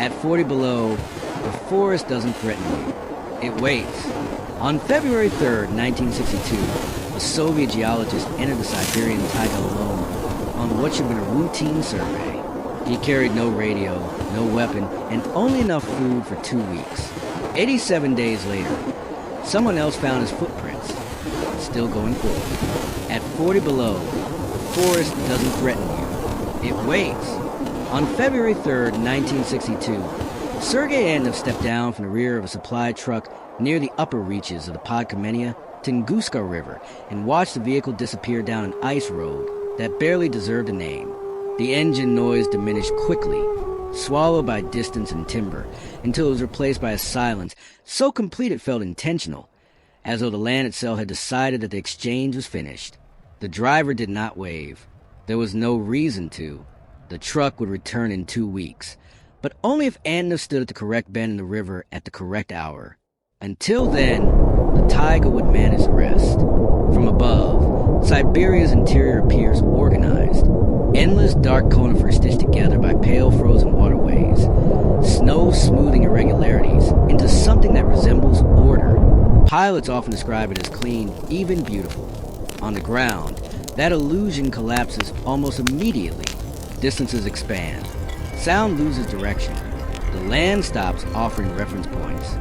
At 40 below, the forest doesn't threaten you. It waits. On February 3rd, 1962, a Soviet geologist entered the Siberian Taiga alone on what should have been a routine survey. He carried no radio, no weapon, and only enough food for 2 weeks. 87 days later, someone else found his footprints, still going forward. At 40 below, the forest doesn't threaten you. It waits. On February 3rd, 1962, Sergei Antonov stepped down from the rear of a supply truck near the upper reaches of the Podkamenia Tunguska River and watched the vehicle disappear down an ice road that barely deserved a name. The engine noise diminished quickly, swallowed by distance and timber, until it was replaced by a silence so complete it felt intentional, as though the land itself had decided that the exchange was finished. The driver did not wave. There was no reason to. The truck would return in 2 weeks, but only if Antonov stood at the correct bend in the river at the correct hour. Until then, the taiga would manage the rest. From above, Siberia's interior appears organized. Endless dark conifers stitched together by pale frozen waterways. Snow smoothing irregularities into something that resembles order. Pilots often describe it as clean, even beautiful. On the ground, that illusion collapses almost immediately. Distances expand. Sound loses direction. The land stops offering reference points.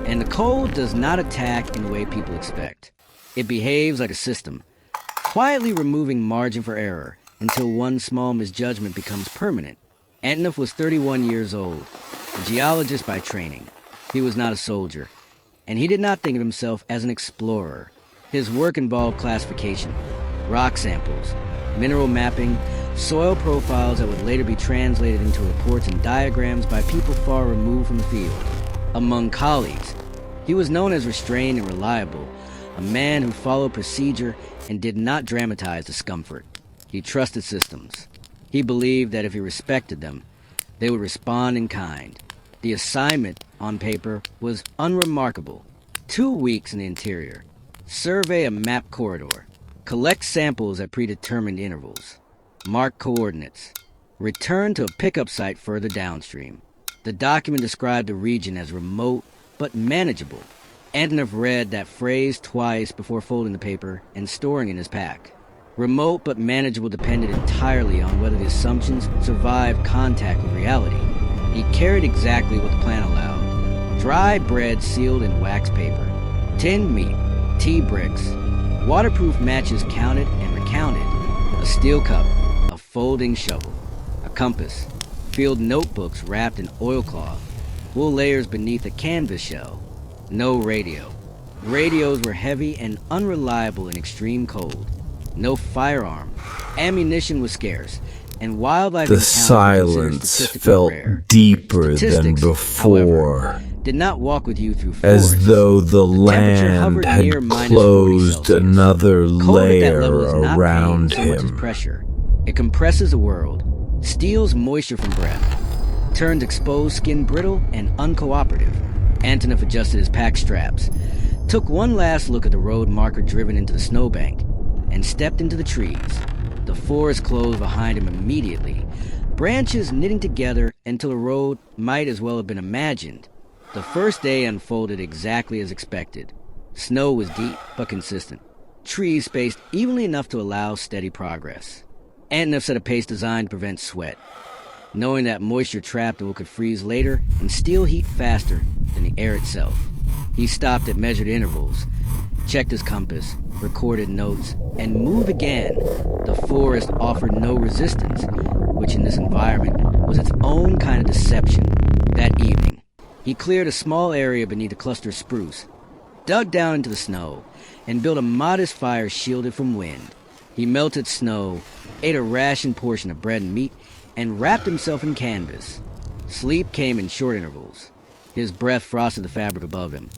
And the cold does not attack in the way people expect. It behaves like a system, quietly removing margin for error until one small misjudgment becomes permanent. Antonov was 31 years old, a geologist by training. He was not a soldier, and he did not think of himself as an explorer. His work involved classification, rock samples, mineral mapping, soil profiles that would later be translated into reports and diagrams by people far removed from the field. Among colleagues, he was known as restrained and reliable, a man who followed procedure and did not dramatize discomfort. He trusted systems. He believed that if he respected them, they would respond in kind. The assignment, on paper, was unremarkable. 2 weeks in the interior. Survey a map corridor. Collect samples at predetermined intervals. Mark coordinates. Return to a pickup site further downstream. The document described the region as remote but manageable. Antonov read that phrase twice before folding the paper and storing it in his pack. Remote but manageable depended entirely on whether the assumptions survived contact with reality. He carried exactly what the plan allowed. Dry bread sealed in wax paper, tinned meat, tea bricks, waterproof matches counted and recounted, a steel cup, a folding shovel, a compass, field notebooks wrapped in oilcloth, wool layers beneath a canvas shell. No radio. Radios were heavy and unreliable in extreme cold. No firearm. Ammunition was scarce, and wildlife The silence felt deeper than before, however, did not walk with you through forest. as though the land had closed another layer around him. Pressure. It compresses the world, steals moisture from breath, turns exposed skin brittle and uncooperative. Antonov adjusted his pack straps, took one last look at the road marker driven into the snowbank, and stepped into the trees. The forest closed behind him immediately, branches knitting together until the road might as well have been imagined. The first day unfolded exactly as expected. Snow was deep but consistent, trees spaced evenly enough to allow steady progress. Antonov set a pace designed to prevent sweat, knowing that moisture trapped in what could freeze later and steal heat faster than the air itself. He stopped at measured intervals, checked his compass, recorded notes, and moved again. The forest offered no resistance, which in this environment was its own kind of deception. That evening, he cleared a small area beneath a cluster of spruce, dug down into the snow, and built a modest fire shielded from wind. He melted snow, ate a rationed portion of bread and meat, and wrapped himself in canvas. Sleep came in short intervals. His breath frosted the fabric above him,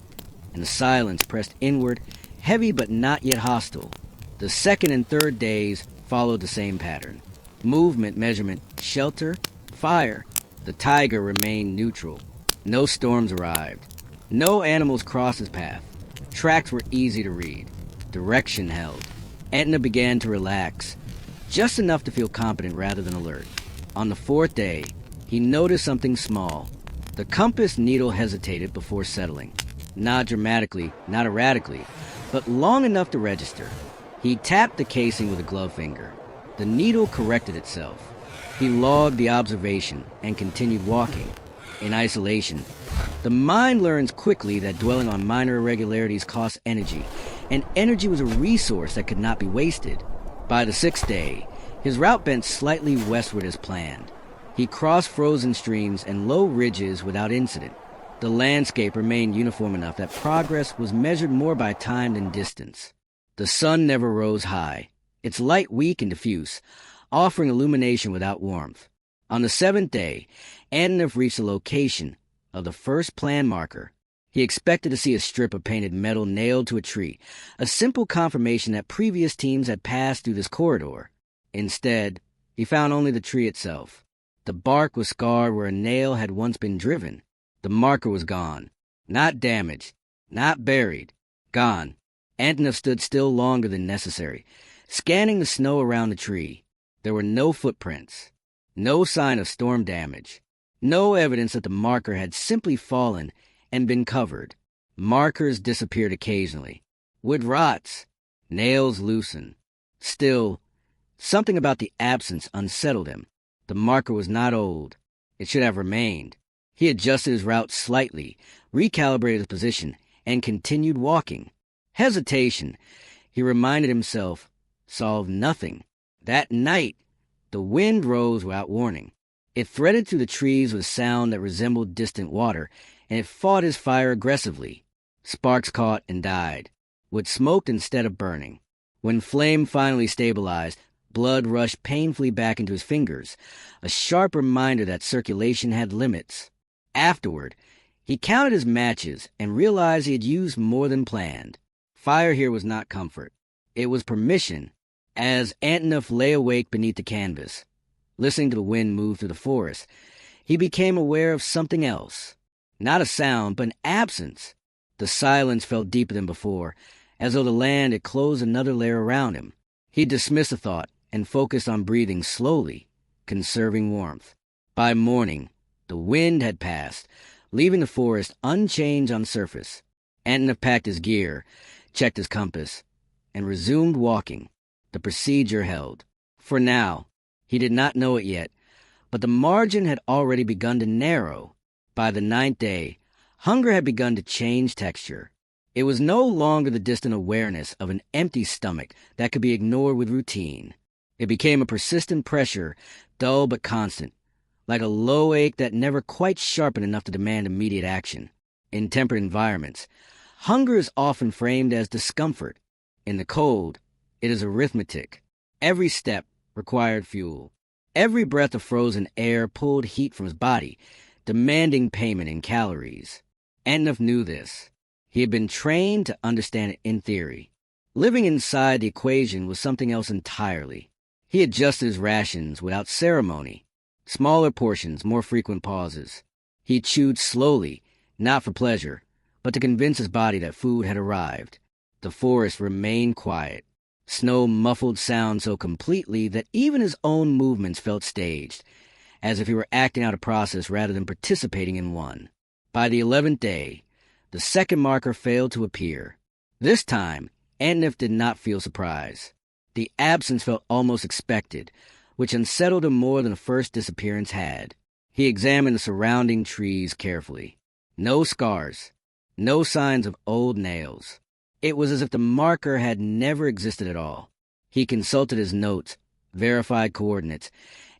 and the silence pressed inward, heavy but not yet hostile. The second and third days followed the same pattern. Movement, measurement, shelter, fire. The taiga remained neutral. No storms arrived. No animals crossed his path. Tracks were easy to read. Direction held. Antonov began to relax, just enough to feel competent rather than alert. On the fourth day, he noticed something small, The compass needle hesitated before settling. Not dramatically, not erratically, but long enough to register. He tapped the casing with a glove finger. The needle corrected itself. He logged the observation and continued walking. In isolation, the mind learns quickly that dwelling on minor irregularities costs energy, and energy was a resource that could not be wasted. By the 6th day, his route bent slightly westward as planned. He crossed frozen streams and low ridges without incident. The landscape remained uniform enough that progress was measured more by time than distance. The sun never rose high, its light weak and diffuse, offering illumination without warmth. On the 7th day, Antonov reached the location of the first plan marker. He expected to see a strip of painted metal nailed to a tree, a simple confirmation that previous teams had passed through this corridor. Instead, he found only the tree itself. The bark was scarred where a nail had once been driven. The marker was gone. Not damaged. Not buried. Gone. Antonov stood still longer than necessary, scanning the snow around the tree. There were no footprints. No sign of storm damage. No evidence that the marker had simply fallen and been covered. Markers disappeared occasionally. Wood rots. Nails loosen. Still, something about the absence unsettled him. The marker was not old. It should have remained. He adjusted his route slightly, recalibrated his position, and continued walking. Hesitation, he reminded himself, solved nothing. That night, the wind rose without warning. It threaded through the trees with a sound that resembled distant water, and it fought his fire aggressively. Sparks caught and died. Wood smoked instead of burning. When flame finally stabilized, blood rushed painfully back into his fingers, a sharp reminder that circulation had limits. Afterward, he counted his matches and realized he had used more than planned. Fire here was not comfort. It was permission. As Antonov lay awake beneath the canvas, listening to the wind move through the forest, he became aware of something else. Not a sound, but an absence. The silence felt deeper than before, as though the land had closed another layer around him. He dismissed the thought and focused on breathing slowly, conserving warmth. By morning, the wind had passed, leaving the forest unchanged on surface. Antonov packed his gear, checked his compass, and resumed walking. The procedure held. For now, he did not know it yet, but the margin had already begun to narrow. By the 9th day, hunger had begun to change texture. It was no longer the distant awareness of an empty stomach that could be ignored with routine. It became a persistent pressure, dull but constant, like a low ache that never quite sharpened enough to demand immediate action. In temperate environments, hunger is often framed as discomfort. In the cold, it is arithmetic. Every step required fuel. Every breath of frozen air pulled heat from his body, demanding payment in calories. Antonov knew this. He had been trained to understand it in theory. Living inside the equation was something else entirely. He adjusted his rations without ceremony. Smaller portions, more frequent pauses. He chewed slowly, not for pleasure, but to convince his body that food had arrived. The forest remained quiet. Snow muffled sound so completely that even his own movements felt staged, as if he were acting out a process rather than participating in one. By the 11th day, the second marker failed to appear. This time, Antonov did not feel surprise. The absence felt almost expected, which unsettled him more than the first disappearance had. He examined the surrounding trees carefully. No scars, no signs of old nails. It was as if the marker had never existed at all. He consulted his notes, verified coordinates,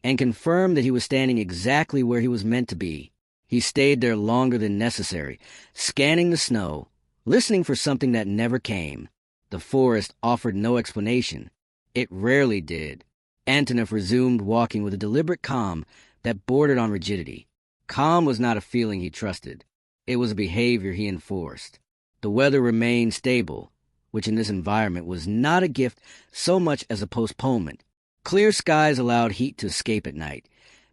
and confirmed that he was standing exactly where he was meant to be. He stayed there longer than necessary, scanning the snow, listening for something that never came. The forest offered no explanation. It rarely did. Antonov resumed walking with a deliberate calm that bordered on rigidity. Calm was not a feeling he trusted. It was a behavior he enforced. The weather remained stable, which in this environment was not a gift so much as a postponement. Clear skies allowed heat to escape at night,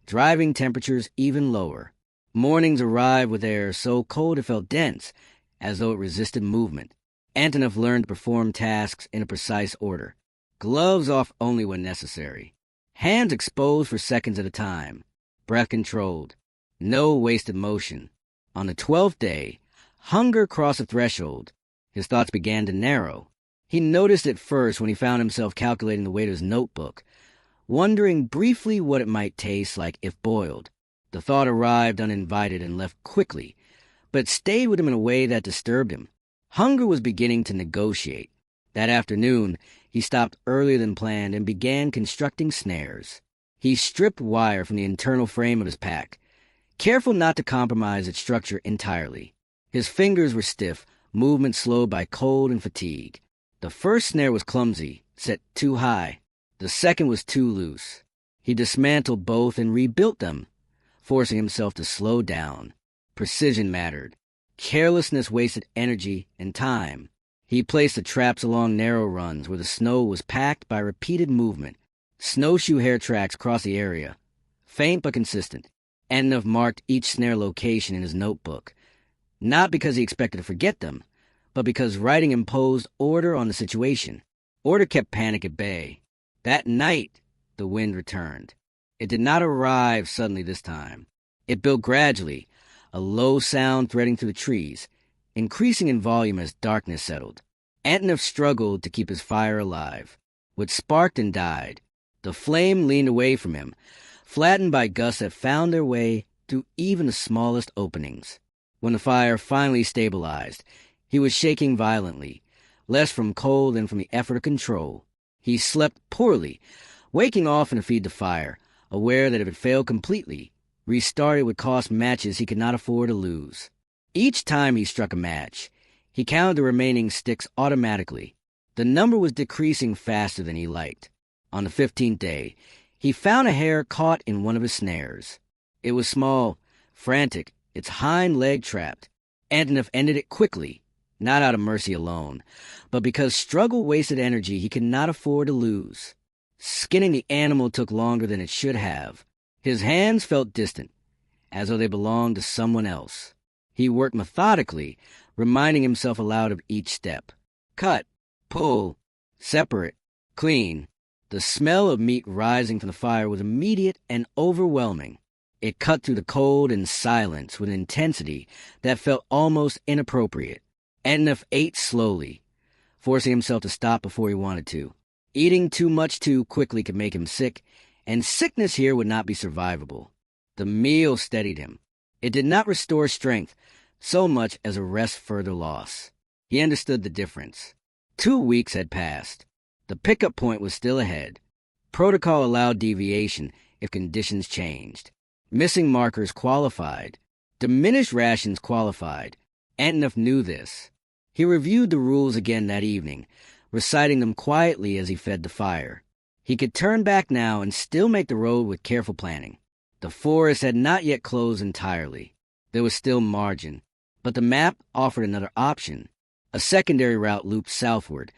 driving temperatures even lower. Mornings arrived with air so cold it felt dense, as though it resisted movement. Antonov learned to perform tasks in a precise order. Gloves off only when necessary. Hands exposed for seconds at a time. Breath controlled. No wasted motion. On the 12th day, hunger crossed the threshold. His thoughts began to narrow. He noticed it first when he found himself calculating the weight of his notebook, wondering briefly what it might taste like if boiled. The thought arrived uninvited and left quickly, but stayed with him in a way that disturbed him. Hunger was beginning to negotiate. That afternoon, he stopped earlier than planned and began constructing snares. He stripped wire from the internal frame of his pack, careful not to compromise its structure entirely. His fingers were stiff, movement slowed by cold and fatigue. The first snare was clumsy, set too high. The second was too loose. He dismantled both and rebuilt them, forcing himself to slow down. Precision mattered. Carelessness wasted energy and time. He placed the traps along narrow runs where the snow was packed by repeated movement. Snowshoe hair tracks across the area, faint but consistent. Antonov marked each snare location in his notebook, not because he expected to forget them, but because writing imposed order on the situation. Order kept panic at bay. That night, the wind returned. It did not arrive suddenly this time. It built gradually, a low sound threading through the trees, increasing in volume as darkness settled. Antonov struggled to keep his fire alive. What sparked and died. The flame leaned away from him, flattened by gusts that found their way through even the smallest openings. When the fire finally stabilized, he was shaking violently, less from cold than from the effort of control. He slept poorly, waking often to feed the fire, aware that if it failed completely, restarting would cost matches he could not afford to lose. Each time he struck a match, he counted the remaining sticks automatically. The number was decreasing faster than he liked. On the 15th day, he found a hair caught in one of his snares. It was small, frantic, its hind leg trapped. Antonov ended it quickly, not out of mercy alone, but because struggle wasted energy he could not afford to lose. Skinning the animal took longer than it should have. His hands felt distant, as though they belonged to someone else. He worked methodically, reminding himself aloud of each step. Cut, pull, separate, clean. The smell of meat rising from the fire was immediate and overwhelming. It cut through the cold and silence with an intensity that felt almost inappropriate. Antonov ate slowly, forcing himself to stop before he wanted to. Eating too much too quickly could make him sick, and sickness here would not be survivable. The meal steadied him. It did not restore strength so much as arrest further loss. He understood the difference. 2 weeks had passed. The pickup point was still ahead. Protocol allowed deviation if conditions changed. Missing markers qualified. Diminished rations qualified. Antonov knew this. He reviewed the rules again that evening, reciting them quietly as he fed the fire. He could turn back now and still make the road with careful planning. The forest had not yet closed entirely. There was still margin, but the map offered another option. A secondary route looped southward,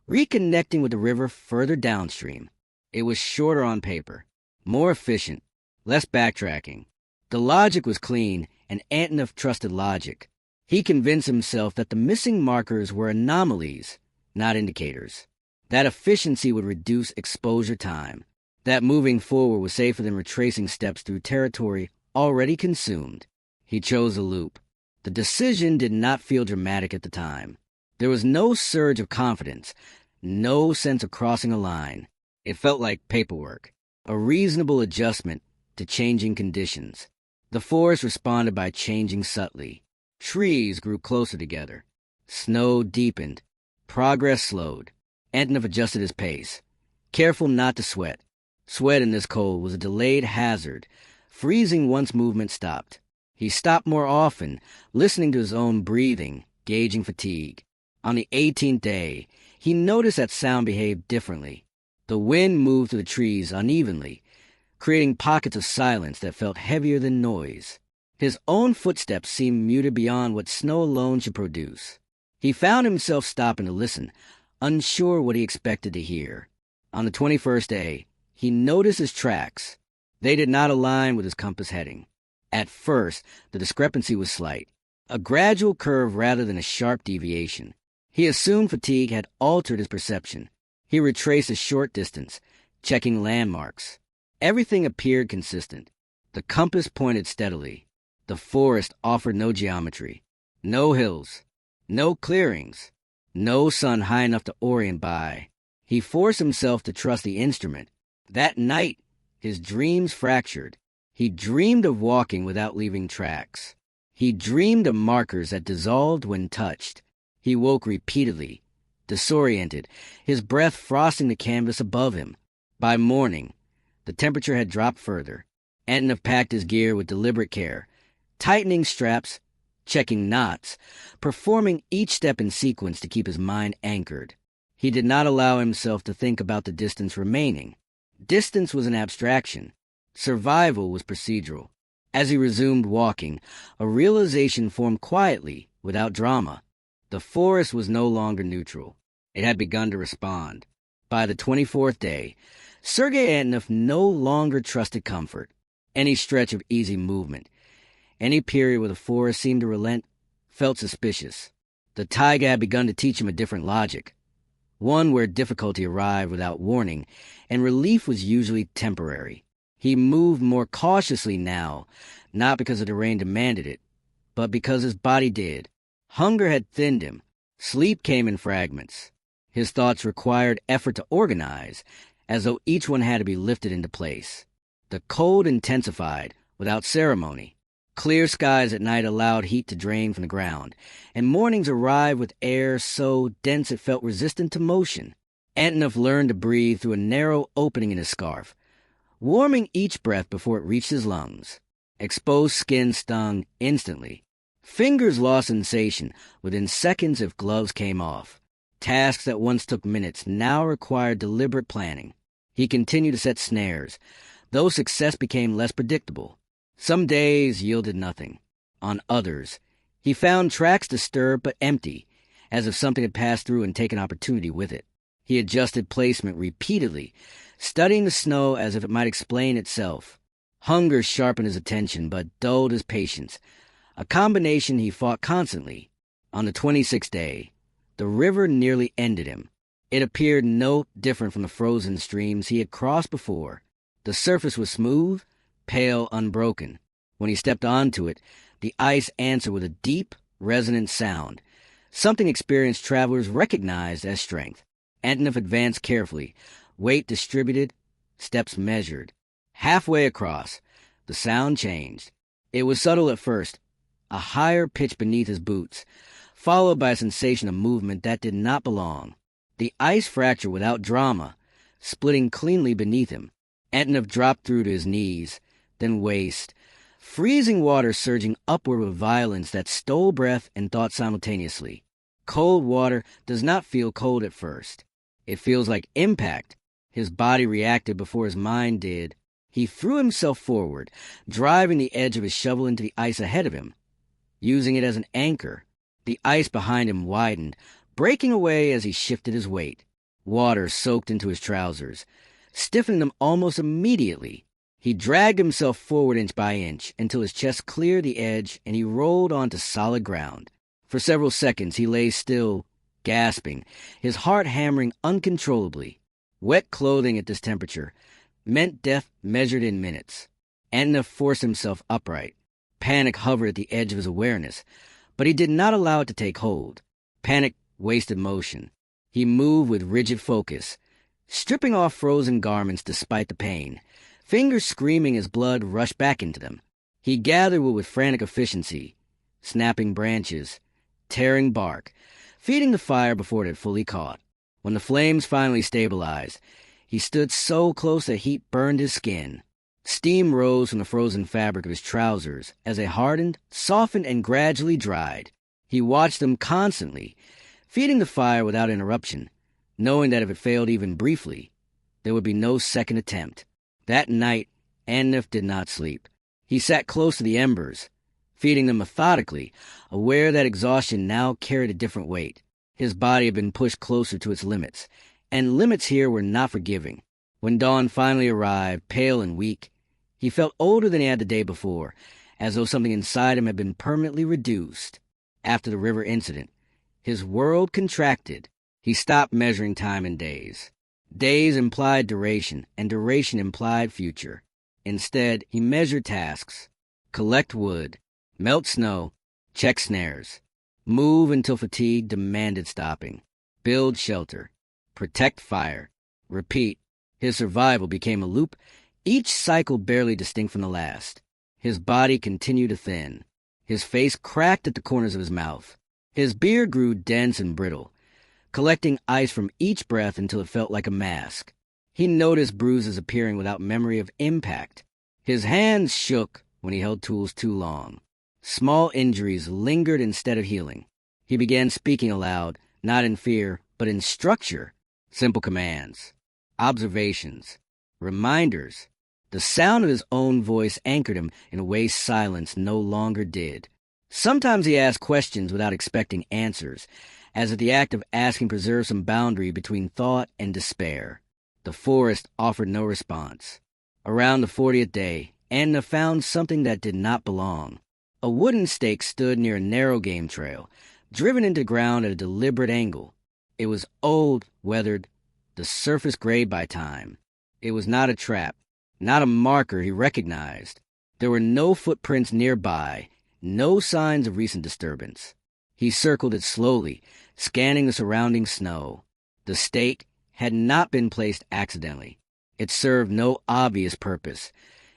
reconnecting with the river further downstream. It was shorter on paper, more efficient, less backtracking. The logic was clean, and Antonov trusted logic. He convinced himself that the missing markers were anomalies, not indicators. That efficiency would reduce exposure time. That moving forward was safer than retracing steps through territory already consumed. He chose a loop. The decision did not feel dramatic at the time. There was no surge of confidence, no sense of crossing a line. It felt like paperwork, a reasonable adjustment to changing conditions. The forest responded by changing subtly. Trees grew closer together. Snow deepened. Progress slowed. Antonov adjusted his pace, careful not to sweat. Sweat in this cold was a delayed hazard, freezing once movement stopped. He stopped more often, listening to his own breathing, gauging fatigue. On the 18th day, he noticed that sound behaved differently. The wind moved through the trees unevenly, creating pockets of silence that felt heavier than noise. His own footsteps seemed muted beyond what snow alone should produce. He found himself stopping to listen, unsure what he expected to hear. On the 21st day, he noticed his tracks. They did not align with his compass heading. At first, the discrepancy was slight, a gradual curve rather than a sharp deviation. He assumed fatigue had altered his perception. He retraced a short distance, checking landmarks. Everything appeared consistent. The compass pointed steadily. The forest offered no geometry, no hills, no clearings, no sun high enough to orient by. He forced himself to trust the instrument. That night, his dreams fractured. He dreamed of walking without leaving tracks. He dreamed of markers that dissolved when touched. He woke repeatedly, disoriented, his breath frosting the canvas above him. By morning, the temperature had dropped further. Antonov packed his gear with deliberate care, tightening straps, checking knots, performing each step in sequence to keep his mind anchored. He did not allow himself to think about the distance remaining. Distance was an abstraction. Survival was procedural. As he resumed walking, a realization formed quietly, without drama. The forest was no longer neutral. It had begun to respond. By the 24th day, Sergei Antonov no longer trusted comfort, any stretch of easy movement. Any period where the forest seemed to relent felt suspicious. The taiga had begun to teach him a different logic, one where difficulty arrived without warning, and relief was usually temporary. He moved more cautiously now, not because the terrain demanded it, but because his body did. Hunger had thinned him. Sleep came in fragments. His thoughts required effort to organize, as though each one had to be lifted into place. The cold intensified, without ceremony. Clear skies at night allowed heat to drain from the ground, and mornings arrived with air so dense it felt resistant to motion. Antonov learned to breathe through a narrow opening in his scarf, warming each breath before it reached his lungs. Exposed skin stung instantly. Fingers lost sensation within seconds if gloves came off. Tasks that once took minutes now required deliberate planning. He continued to set snares, though success became less predictable. Some days yielded nothing. On others, he found tracks disturbed but empty, as if something had passed through and taken opportunity with it. He adjusted placement repeatedly, studying the snow as if it might explain itself. Hunger sharpened his attention but dulled his patience, a combination he fought constantly. On the 26th day, the river nearly ended him. It appeared no different from the frozen streams he had crossed before. The surface was smooth, pale, unbroken. When he stepped onto it, the ice answered with a deep, resonant sound, something experienced travelers recognized as strength. Antonov advanced carefully, weight distributed, steps measured. Halfway across, the sound changed. It was subtle at first, a higher pitch beneath his boots, followed by a sensation of movement that did not belong. The ice fractured without drama, splitting cleanly beneath him. Antonov dropped through to his knees, then waist, freezing water surging upward with violence that stole breath and thought simultaneously. Cold water does not feel cold at first. It feels like impact. His body reacted before his mind did. He threw himself forward, driving the edge of his shovel into the ice ahead of him, using it as an anchor. The ice behind him widened, breaking away as he shifted his weight. Water soaked into his trousers, stiffening them almost immediately. He dragged himself forward inch by inch until his chest cleared the edge and he rolled onto solid ground. For several seconds he lay still, gasping, his heart hammering uncontrollably. Wet clothing at this temperature meant death measured in minutes. Antonov forced himself upright. Panic hovered at the edge of his awareness, but he did not allow it to take hold. Panic wasted motion. He moved with rigid focus, stripping off frozen garments despite the pain, fingers screaming as blood rushed back into them. He gathered wood with frantic efficiency, snapping branches, tearing bark, feeding the fire before it had fully caught. When the flames finally stabilized, he stood so close that heat burned his skin. Steam rose from the frozen fabric of his trousers as they hardened, softened, and gradually dried. He watched them constantly, feeding the fire without interruption, knowing that if it failed even briefly, there would be no second attempt. That night, Antonov did not sleep. He sat close to the embers, feeding them methodically, aware that exhaustion now carried a different weight. His body had been pushed closer to its limits, and limits here were not forgiving. When dawn finally arrived, pale and weak, he felt older than he had the day before, as though something inside him had been permanently reduced. After the river incident, his world contracted. He stopped measuring time in days. Days implied duration, and duration implied future. Instead, he measured tasks. Collect wood, Melt snow, check snares, move until fatigue demanded stopping, build shelter, protect fire, repeat. His survival became a loop, each cycle barely distinct from the last. His body continued to thin. His face cracked at the corners of his mouth. His beard grew dense and brittle, collecting ice from each breath until it felt like a mask. He noticed bruises appearing without memory of impact. His hands shook when he held tools too long. Small injuries lingered instead of healing. He began speaking aloud, not in fear, but in structure. Simple commands, observations, reminders. The sound of his own voice anchored him in a way silence no longer did. Sometimes he asked questions without expecting answers, as if the act of asking preserved some boundary between thought and despair. The forest offered no response. Around the 40th day, Anna found something that did not belong. A wooden stake stood near a narrow game trail, driven into ground at a deliberate angle. It was old, weathered, the surface grayed by time. It was not a trap, not a marker he recognized. There were no footprints nearby, no signs of recent disturbance. He circled it slowly, scanning the surrounding snow. The stake had not been placed accidentally. It served no obvious purpose,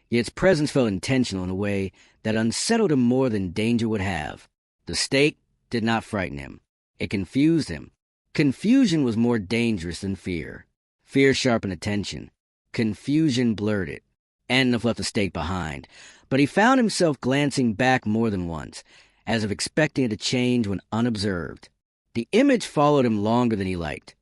yet its presence felt intentional in a way that unsettled him more than danger would have. The stake did not frighten him. It confused him. Confusion was more dangerous than fear. Fear sharpened attention. Confusion blurred it. Antonov left the stake behind, but he found himself glancing back more than once, as if expecting it to change when unobserved. The image followed him longer than he liked,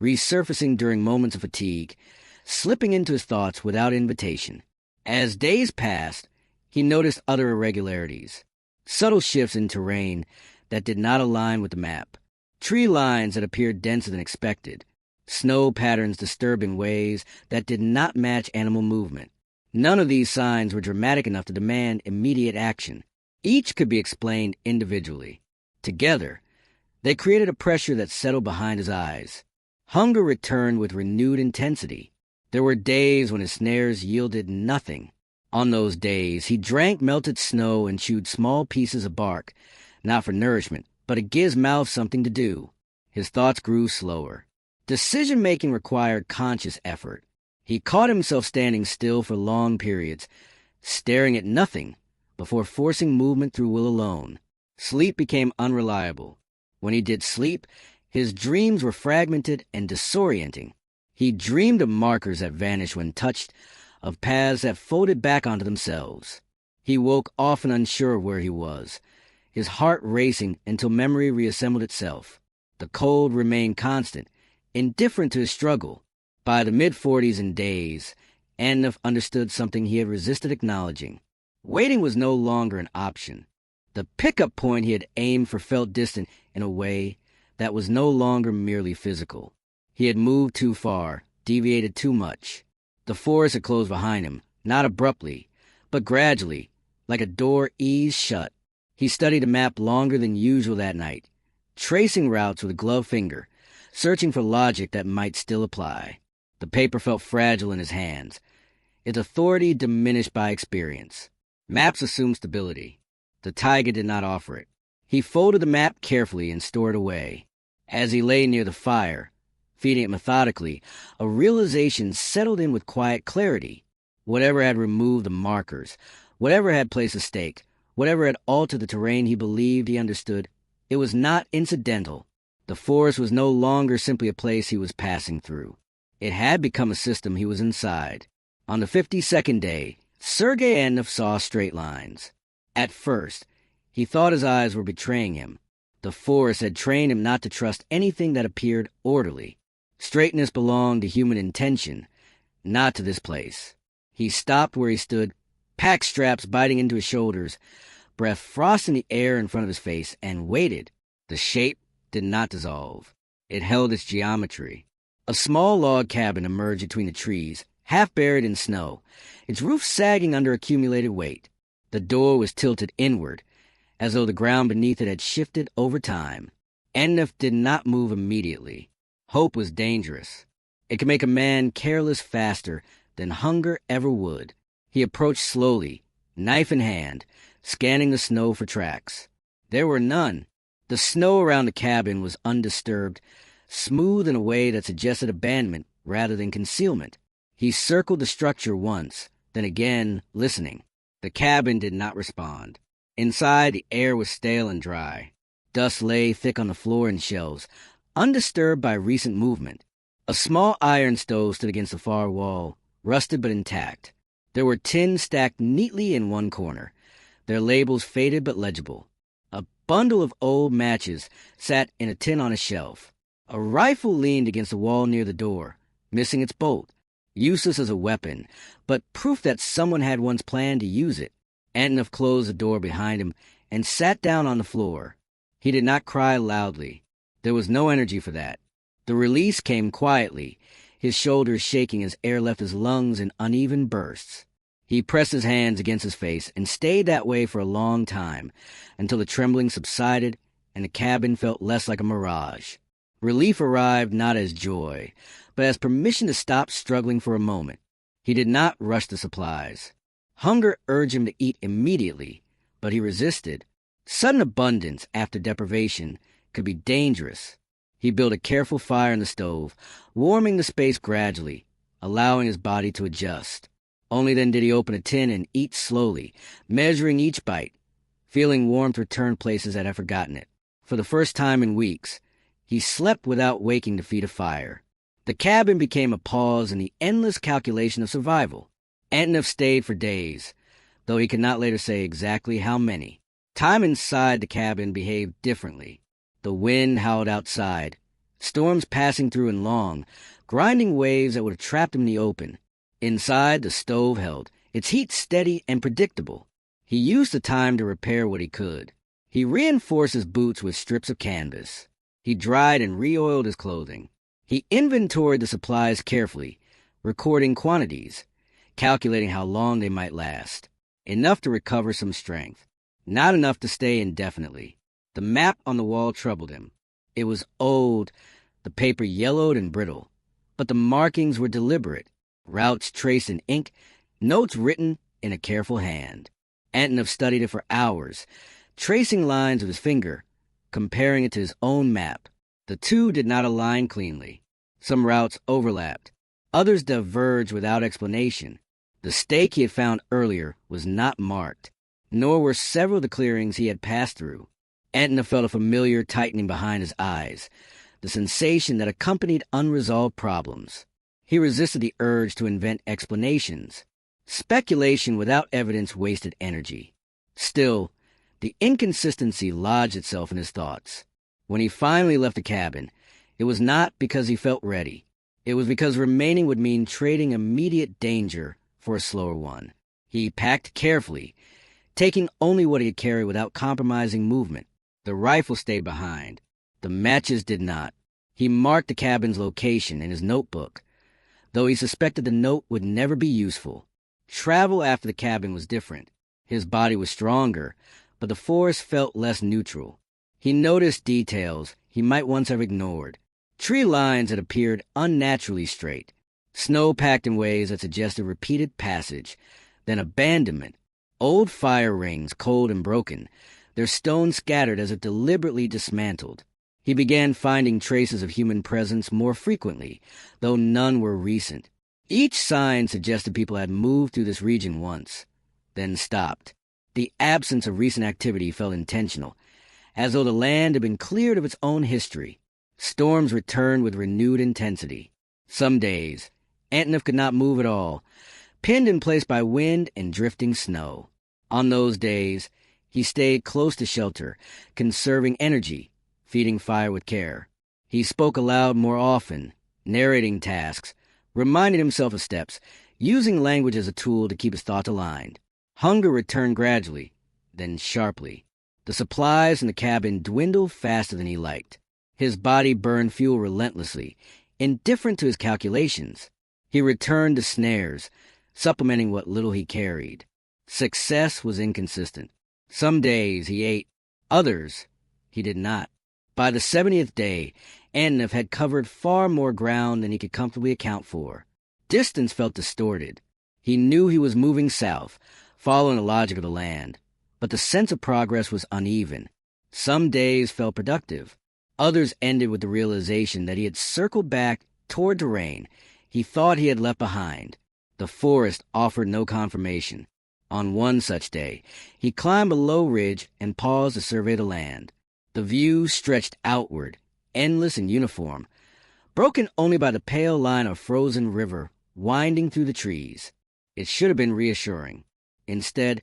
resurfacing during moments of fatigue, slipping into his thoughts without invitation. As days passed, he noticed other irregularities, subtle shifts in terrain that did not align with the map, tree lines that appeared denser than expected, snow patterns disturbed in ways that did not match animal movement. None of these signs were dramatic enough to demand immediate action. Each could be explained individually. Together, they created a pressure that settled behind his eyes. Hunger returned with renewed intensity. There were days when his snares yielded nothing. On those days, he drank melted snow and chewed small pieces of bark, not for nourishment, but to give his mouth something to do. His thoughts grew slower. Decision-making required conscious effort. He caught himself standing still for long periods, staring at nothing, before forcing movement through will alone. Sleep became unreliable. When he did sleep, his dreams were fragmented and disorienting. He dreamed of markers that vanished when touched, of paths that folded back onto themselves. He woke often unsure of where he was, his heart racing until memory reassembled itself. The cold remained constant, indifferent to his struggle. By the mid-40s and days, Antonov understood something he had resisted acknowledging. Waiting was no longer an option. The pickup point he had aimed for felt distant in a way that was no longer merely physical. He had moved too far, deviated too much. The forest had closed behind him, not abruptly, but gradually, like a door eased shut. He studied a map longer than usual that night, tracing routes with a gloved finger, searching for logic that might still apply. The paper felt fragile in his hands, its authority diminished by experience. Maps assumed stability. The taiga did not offer it. He folded the map carefully and stored it away. As he lay near the fire, feeding it methodically, a realization settled in with quiet clarity. Whatever had removed the markers, whatever had placed a stake, whatever had altered the terrain he believed he understood, it was not incidental. The forest was no longer simply a place he was passing through. It had become a system he was inside. On the 52nd day, Sergei Antonov saw straight lines. At first, he thought his eyes were betraying him. The forest had trained him not to trust anything that appeared orderly. Straightness belonged to human intention, not to this place. He stopped where he stood, pack straps biting into his shoulders, breath frosting the air in front of his face, and waited. The shape did not dissolve. It held its geometry. A small log cabin emerged between the trees, half buried in snow, its roof sagging under accumulated weight. The door was tilted inward, as though the ground beneath it had shifted over time. Antonov did not move immediately. Hope was dangerous. It could make a man careless faster than hunger ever would. He approached slowly, knife in hand, scanning the snow for tracks. There were none. The snow around the cabin was undisturbed, smooth in a way that suggested abandonment rather than concealment. He circled the structure once, then again, listening. The cabin did not respond. Inside, the air was stale and dry. Dust lay thick on the floor and shelves, undisturbed by recent movement. A small iron stove stood against the far wall, rusted but intact. There were tins stacked neatly in one corner, their labels faded but legible. A bundle of old matches sat in a tin on a shelf. A rifle leaned against the wall near the door, missing its bolt, useless as a weapon, but proof that someone had once planned to use it. Antonov closed the door behind him and sat down on the floor. He did not cry loudly. There was no energy for that. The release came quietly, his shoulders shaking as air left his lungs in uneven bursts. He pressed his hands against his face and stayed that way for a long time, until the trembling subsided and the cabin felt less like a mirage. Relief arrived not as joy, but as permission to stop struggling for a moment. He did not rush the supplies. Hunger urged him to eat immediately, but he resisted. Sudden abundance after deprivation could be dangerous. He built a careful fire in the stove, warming the space gradually, allowing his body to adjust. Only then did he open a tin and eat slowly, measuring each bite, feeling warmth return places that had forgotten it. For the first time in weeks, he slept without waking to feed a fire. The cabin became a pause in the endless calculation of survival. Antonov stayed for days, though he could not later say exactly how many. Time inside the cabin behaved differently. The wind howled outside, storms passing through in long, grinding waves that would have trapped him in the open. Inside, the stove held, its heat steady and predictable. He used the time to repair what he could. He reinforced his boots with strips of canvas. He dried and re-oiled his clothing. He inventoried the supplies carefully, recording quantities, calculating how long they might last. Enough to recover some strength, not enough to stay indefinitely. The map on the wall troubled him. It was old, the paper yellowed and brittle, but the markings were deliberate, routes traced in ink, notes written in a careful hand. Antonov studied it for hours, tracing lines with his finger, comparing it to his own map. The two did not align cleanly. Some routes overlapped. Others diverged without explanation. The stake he had found earlier was not marked, nor were several of the clearings he had passed through. Antonov felt a familiar tightening behind his eyes, the sensation that accompanied unresolved problems. He resisted the urge to invent explanations. Speculation without evidence wasted energy. Still, the inconsistency lodged itself in his thoughts. When he finally left the cabin, it was not because he felt ready. It was because remaining would mean trading immediate danger for a slower one. He packed carefully, taking only what he could carry without compromising movement. The rifle stayed behind. The matches did not. He marked the cabin's location in his notebook, though he suspected the note would never be useful. Travel after the cabin was different. His body was stronger, but the forest felt less neutral. He noticed details he might once have ignored. Tree lines that appeared unnaturally straight, snow packed in ways that suggested repeated passage, then abandonment, old fire rings cold and broken, their stones scattered as if deliberately dismantled. He began finding traces of human presence more frequently, though none were recent. Each sign suggested people had moved through this region once, then stopped. The absence of recent activity felt intentional, as though the land had been cleared of its own history. Storms returned with renewed intensity. Some days, Antonov could not move at all, pinned in place by wind and drifting snow. On those days, he stayed close to shelter, conserving energy, feeding fire with care. He spoke aloud more often, narrating tasks, reminded himself of steps, using language as a tool to keep his thoughts aligned. Hunger returned gradually, then sharply. The supplies in the cabin dwindled faster than he liked. His body burned fuel relentlessly, indifferent to his calculations. He returned to snares, supplementing what little he carried. Success was inconsistent. Some days he ate, others he did not. By the 70th day, Antonov had covered far more ground than he could comfortably account for. Distance felt distorted. He knew he was moving south, following the logic of the land. but the sense of progress was uneven. Some days felt productive. Others ended with the realization that he had circled back toward terrain he thought he had left behind. The forest offered no confirmation. On one such day, he climbed a low ridge and paused to survey the land. The view stretched outward, endless and uniform, broken only by the pale line of frozen river winding through the trees. It should have been reassuring. Instead,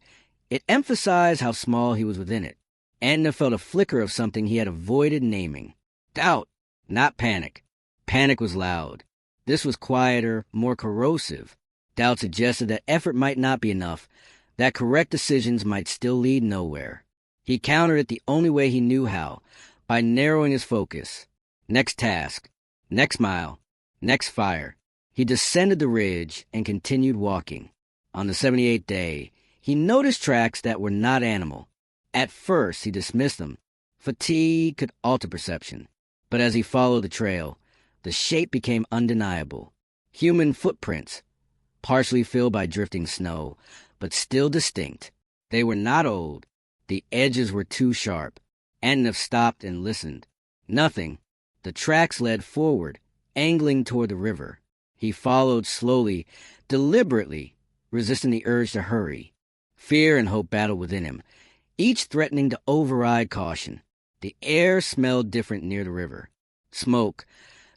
it emphasized how small he was within it. Antonov felt a flicker of something he had avoided naming. Doubt, not panic. Panic was loud. This was quieter, more corrosive. Doubt suggested that effort might not be enough, that correct decisions might still lead nowhere. He countered it the only way he knew how, by narrowing his focus. Next task, next mile, next fire. He descended the ridge and continued walking. On the 78th day, he noticed tracks that were not animal. At first, he dismissed them. Fatigue could alter perception. But as he followed the trail, the shape became undeniable. Human footprints, partially filled by drifting snow, but still distinct. They were not old. The edges were too sharp. Antonov stopped and listened. Nothing. The tracks led forward, angling toward the river. He followed slowly, deliberately, resisting the urge to hurry. Fear and hope battled within him, each threatening to override caution. The air smelled different near the river. Smoke,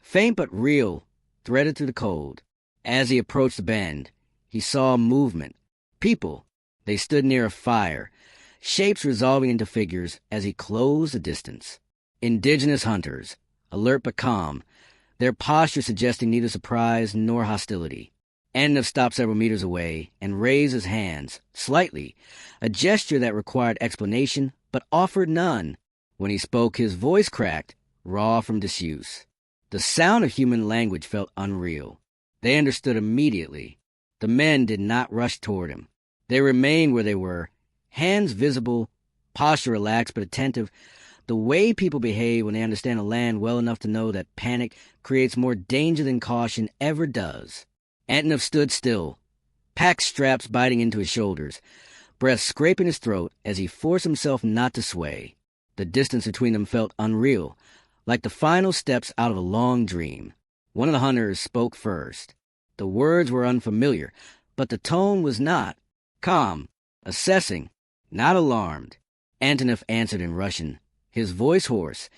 faint but real, threaded through the cold. As he approached the bend, he saw movement. People. They stood near a fire, shapes resolving into figures as he closed the distance. Indigenous hunters, alert but calm, their posture suggesting neither surprise nor hostility. Antonov stopped several meters away and raised his hands, slightly, a gesture that required explanation but offered none. When he spoke, his voice cracked, raw from disuse. The sound of human language felt unreal. They understood immediately. The men did not rush toward him. They remained where they were, hands visible, posture relaxed but attentive, the way people behave when they understand a land well enough to know that panic creates more danger than caution ever does. Antonov stood still, pack straps biting into his shoulders, breath scraping his throat as he forced himself not to sway. The distance between them felt unreal, like the final steps out of a long dream. One of the hunters spoke first. The words were unfamiliar, but the tone was not. Calm, assessing, not alarmed. Antonov answered in Russian, his voice hoarse,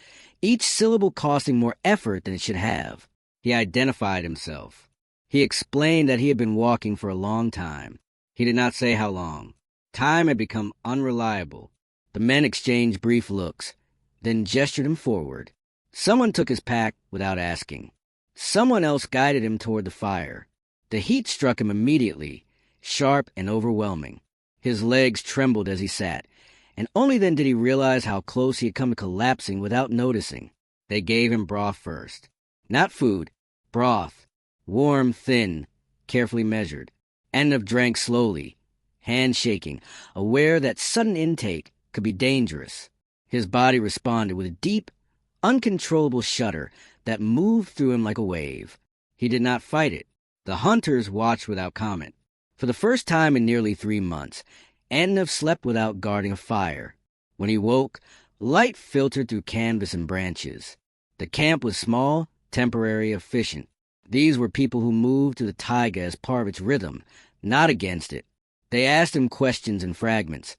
each syllable costing more effort than it should have. He identified himself. He explained that he had been walking for a long time. He did not say how long. Time had become unreliable. The men exchanged brief looks, then gestured him forward. Someone took his pack without asking. Someone else guided him toward the fire. The heat struck him immediately, sharp and overwhelming. His legs trembled as he sat, and only then did he realize how close he had come to collapsing without noticing. They gave him broth first. Not food, broth. Warm, thin, carefully measured. Antonov drank slowly, hands shaking, aware that sudden intake could be dangerous. His body responded with a deep, uncontrollable shudder that moved through him like a wave. He did not fight it. The hunters watched without comment. For the first time in nearly 3 months, Antonov slept without guarding a fire. When he woke, light filtered through canvas and branches. The camp was small, temporary, efficient. These were people who moved to the taiga as part of its rhythm, not against it. They asked him questions in fragments,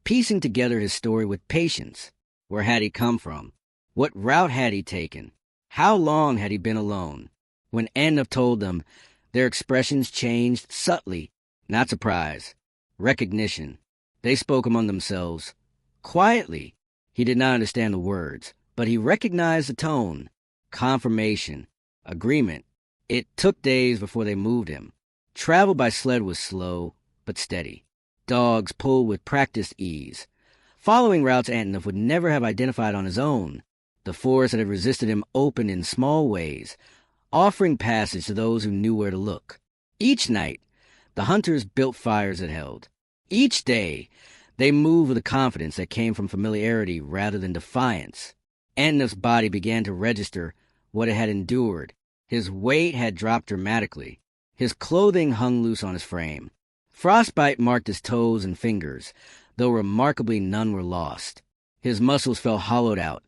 piecing together his story with patience. Where had he come from? What route had he taken? How long had he been alone? When Antonov told them, their expressions changed subtly, not surprise, recognition. They spoke among themselves, quietly. He did not understand the words, but he recognized the tone, confirmation, agreement. It took days before they moved him. Travel by sled was slow, but steady. Dogs pulled with practiced ease. Following routes Antonov would never have identified on his own. The forest that had resisted him opened in small ways, offering passage to those who knew where to look. Each night, the hunters built fires that held. Each day, they moved with a confidence that came from familiarity rather than defiance. Antonov's body began to register what it had endured. His weight had dropped dramatically. His clothing hung loose on his frame. Frostbite marked his toes and fingers, though remarkably none were lost. His muscles felt hollowed out,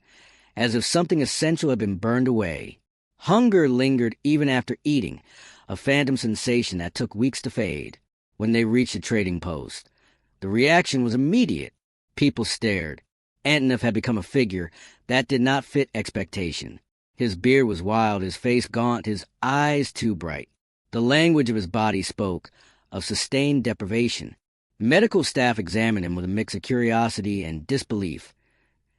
as if something essential had been burned away. Hunger lingered even after eating, a phantom sensation that took weeks to fade. When they reached the trading post, the reaction was immediate. People stared. Antonov had become a figure that did not fit expectation. His beard was wild, his face gaunt, his eyes too bright. The language of his body spoke of sustained deprivation. Medical staff examined him with a mix of curiosity and disbelief,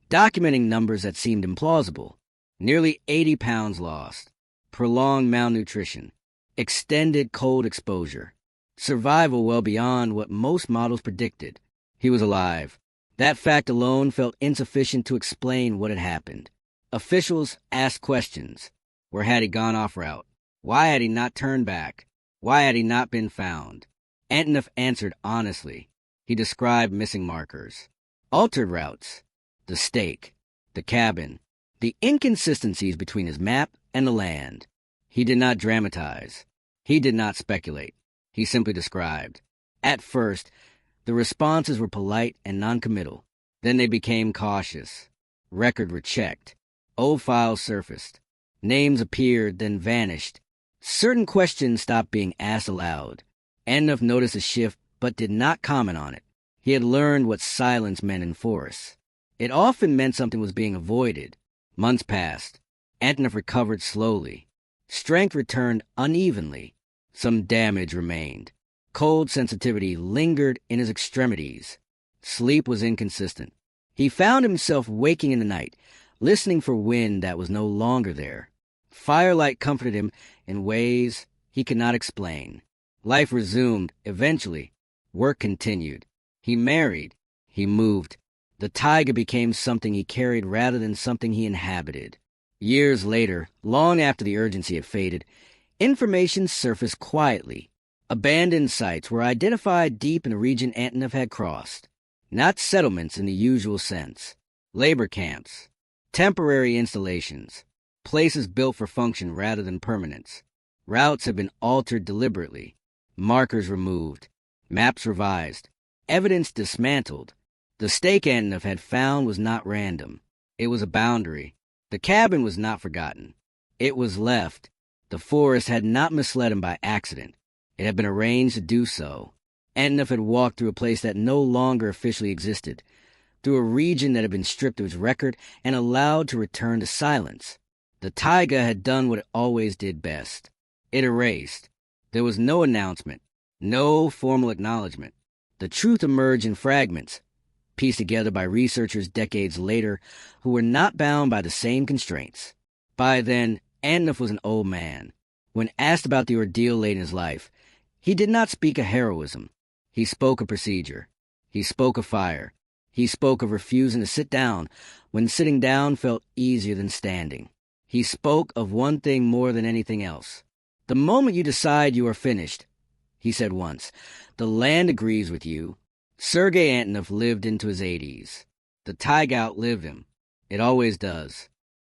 documenting numbers that seemed implausible. Nearly 80 pounds lost, prolonged malnutrition, extended cold exposure, survival well beyond what most models predicted. He was alive. That fact alone felt insufficient to explain what had happened. Officials asked questions. Where had he gone off route? Why had he not turned back? Why had he not been found? Antonov answered honestly. He described missing markers, altered routes, the stake, the cabin, the inconsistencies between his map and the land. He did not dramatize. He did not speculate. He simply described. At first, the responses were polite and noncommittal. Then they became cautious. Records were checked. Old files surfaced. Names appeared, then vanished. Certain questions stopped being asked aloud. Antonov noticed a shift, but did not comment on it. He had learned what silence meant in forests. It often meant something was being avoided. Months passed. Antonov recovered slowly. Strength returned unevenly. Some damage remained. Cold sensitivity lingered in his extremities. Sleep was inconsistent. He found himself waking in the night, listening for wind that was no longer there. Firelight comforted him in ways he could not explain. Life resumed, eventually. Work continued. He married. He moved. The taiga became something he carried rather than something he inhabited. Years later, long after the urgency had faded, information surfaced quietly. Abandoned sites were identified deep in the region Antonov had crossed. Not settlements in the usual sense. Labor camps. Temporary installations. Places built for function rather than permanence. Routes had been altered deliberately. Markers removed. Maps revised. Evidence dismantled. The stake Antonov had found was not random. It was a boundary. The cabin was not forgotten. It was left. The forest had not misled him by accident. It had been arranged to do so. Antonov had walked through a place that no longer officially existed, through a region that had been stripped of its record and allowed to return to silence. The taiga had done what it always did best. It erased. There was no announcement, no formal acknowledgement. The truth emerged in fragments, pieced together by researchers decades later who were not bound by the same constraints. By then, Antonov was an old man. When asked about the ordeal late in his life, he did not speak of heroism. He spoke of procedure. He spoke of fire. He spoke of refusing to sit down when sitting down felt easier than standing. He spoke of one thing more than anything else. The moment you decide you are finished, he said once, the land agrees with you. Sergei Antonov lived into his 80s. The taiga outlived him. It always does.